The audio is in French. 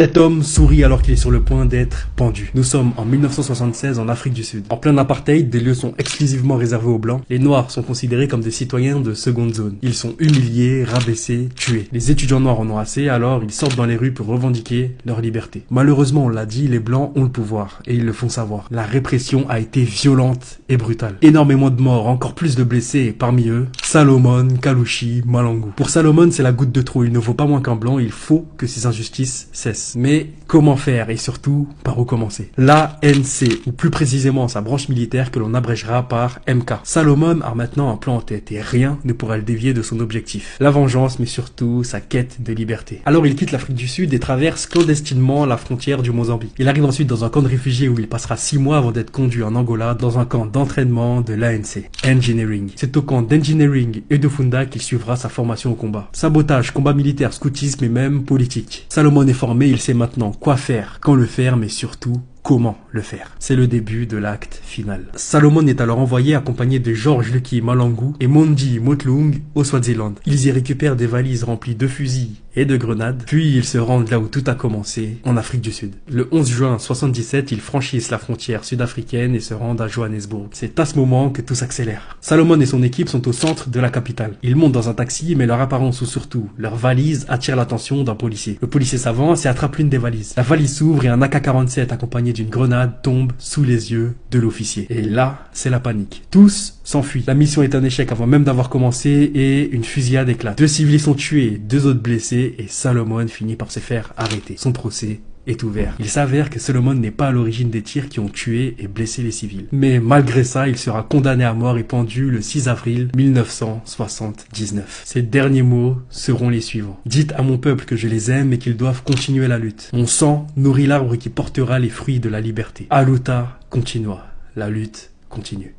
Cet homme sourit alors qu'il est sur le point d'être pendu. Nous sommes en 1976 en Afrique du Sud. En plein apartheid, des lieux sont exclusivement réservés aux Blancs. Les Noirs sont considérés comme des citoyens de seconde zone. Ils sont humiliés, rabaissés, tués. Les étudiants noirs en ont assez, alors ils sortent dans les rues pour revendiquer leur liberté. Malheureusement, on l'a dit, les Blancs ont le pouvoir et ils le font savoir. La répression a été violente et brutale. Énormément de morts, encore plus de blessés et parmi eux, Salomon, Kalushi, Malangou. Pour Salomon, c'est la goutte de trop. Il ne vaut pas moins qu'un Blanc, il faut que ces injustices cessent. Mais comment faire et surtout par où commencer? L'ANC, ou plus précisément sa branche militaire que l'on abrégera par MK. Salomon a maintenant un plan en tête et rien ne pourra le dévier de son objectif. La vengeance mais surtout sa quête de liberté. Alors il quitte l'Afrique du Sud et traverse clandestinement la frontière du Mozambique. Il arrive ensuite dans un camp de réfugiés où il passera 6 mois avant d'être conduit en Angola dans un camp d'entraînement de l'ANC. Engineering. C'est au camp d'Engineering et de Funda qu'il suivra sa formation au combat. Sabotage, combat militaire, scoutisme et même politique. Salomon est formé, il sait maintenant quoi faire, quand le faire, mais surtout comment le faire. C'est le début de l'acte final. Salomon est alors envoyé accompagné de George Lucky Malangou et Mondi Motlung au Swaziland. Ils y récupèrent des valises remplies de fusils et de grenades, puis ils se rendent là où tout a commencé, en Afrique du Sud. Le 11 juin 77, ils franchissent la frontière sud-africaine et se rendent à Johannesburg. C'est à ce moment que tout s'accélère. Salomon et son équipe sont au centre de la capitale. Ils montent dans un taxi, mais leur apparence ou surtout leur valise attire l'attention d'un policier. Le policier s'avance et attrape l'une des valises. La valise s'ouvre et un AK-47 accompagné d'une grenade tombe sous les yeux de l'officier. Et là, c'est la panique. Tous s'enfuient. La mission est un échec avant même d'avoir commencé et une fusillade éclate. 2 civils sont tués, 2 autres blessés et Salomon finit par se faire arrêter. Son procès est ouvert. Il s'avère que Salomon n'est pas à l'origine des tirs qui ont tué et blessé les civils. Mais malgré ça, il sera condamné à mort et pendu le 6 avril 1979. Ses derniers mots seront les suivants. Dites à mon peuple que je les aime et qu'ils doivent continuer la lutte. Mon sang nourrit l'arbre qui portera les fruits de la liberté. Aluta continua. La lutte continue.